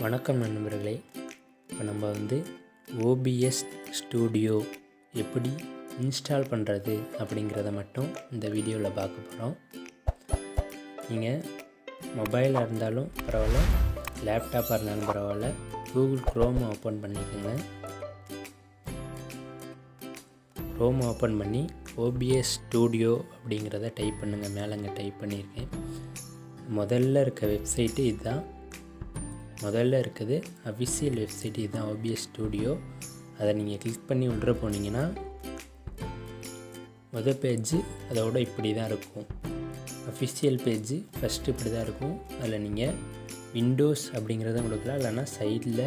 வணக்கம் நண்பர்களே. இப்போ நம்ம OBS ஸ்டூடியோ எப்படி இன்ஸ்டால் பண்ணுறது அப்படிங்கிறத மட்டும் இந்த வீடியோவில் பார்க்க போகிறோம். நீங்கள் மொபைலாக இருந்தாலும் பரவாயில்ல, லேப்டாப்பாக இருந்தாலும் பரவாயில்ல, கூகுள் க்ரோம் ஓப்பன் பண்ணிக்கோங்க. க்ரோம் ஓப்பன் பண்ணி OBS ஸ்டூடியோ அப்படிங்கிறத டைப் பண்ணுங்கள். மேலேங்க டைப் பண்ணியிருக்கேன். முதல்ல இருக்க வெப்சைட்டு இதுதான். முதல்ல இருக்குது அஃபிஷியல் வெப்சைட் இதுதான், OBS ஸ்டூடியோ. அதை நீங்கள் கிளிக் பண்ணி உள்ளே போனீங்கன்னா முதல் பேஜு அதோட இப்படி தான் இருக்கும். அஃபிஷியல் பேஜு ஃபஸ்ட்டு இப்படி தான் இருக்கும். அதில் நீங்கள் விண்டோஸ் அப்படிங்கிறத கொடுக்கலாம், இல்லைன்னா சைடில்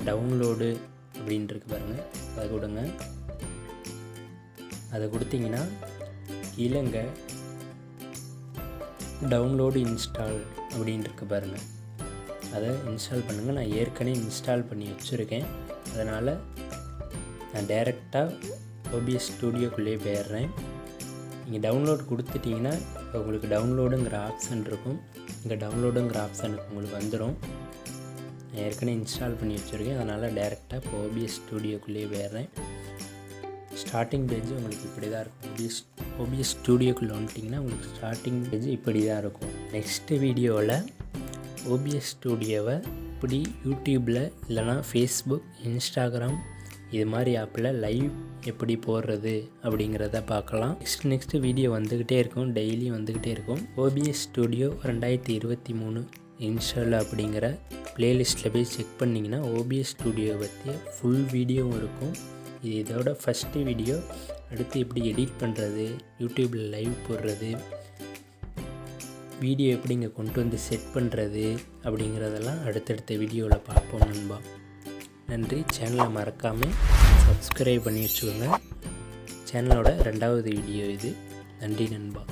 டவுன்லோடு அப்படின்ட்டு பாருங்கள், அதை கொடுங்க. அதை கொடுத்தீங்கன்னா கீழேங்க டவுன்லோடு இன்ஸ்டால் அப்படின்ட்டு பாருங்கள், அதை இன்ஸ்டால் பண்ணுங்கள். நான் ஏற்கனவே இன்ஸ்டால் பண்ணி வச்சுருக்கேன், அதனால் நான் டைரெக்டாக OBS ஸ்டூடியோக்குள்ளேயே போயிடுறேன். நீங்கள் டவுன்லோட் கொடுத்துட்டிங்கன்னா உங்களுக்கு டவுன்லோடுங்கிற ஆப்ஷன் இருக்கும். இங்கே டவுன்லோடுங்கிற ஆப்ஷன் உங்களுக்கு வந்துடும். நான் ஏற்கனவே இன்ஸ்டால் பண்ணி வச்சுருக்கேன், அதனால் டைரெக்டாக இப்போ OBS ஸ்டூடியோக்குள்ளேயே போயிடுறேன். ஸ்டார்டிங் பேஜ் உங்களுக்கு இப்படி தான் இருக்கும். OBS ஸ்டூடியோக்குள்ளே வந்துட்டிங்கன்னா உங்களுக்கு ஸ்டார்டிங் பேஜ் இப்படி தான் இருக்கும். நெக்ஸ்ட்டு வீடியோவில் OBS ஸ்டூடியோவை இப்படி யூடியூப்பில் இல்லைனா ஃபேஸ்புக், இன்ஸ்டாகிராம் இது மாதிரி ஆப்பில் லைவ் எப்படி போடுறது அப்படிங்கிறத பார்க்கலாம். நெக்ஸ்ட்டு வீடியோ வந்துக்கிட்டே இருக்கும், டெய்லி வந்துக்கிட்டே இருக்கும். OBS ஸ்டூடியோ 2023 இன்ஸ்டால் அப்படிங்கிற ப்ளேலிஸ்ட்டில் போய் செக் பண்ணிங்கன்னா OBS ஸ்டூடியோ பற்றி ஃபுல் வீடியோவும் இருக்கும். இது இதோட ஃபஸ்ட்டு வீடியோ. அடுத்து எப்படி எடிட் பண்ணுறது, யூடியூப்பில் லைவ் போடுறது, வீடியோ எப்படி இங்கே கொண்டு வந்து செட் பண்ணுறது அப்படிங்கிறதெல்லாம் அடுத்தடுத்த வீடியோவில் பார்ப்போம் நண்பா. நன்றி. சேனலை மறக்காமல் சப்ஸ்கிரைப் பண்ணி வச்சுக்கோங்க. சேனலோட 2வது வீடியோ இது. நன்றி நண்பா.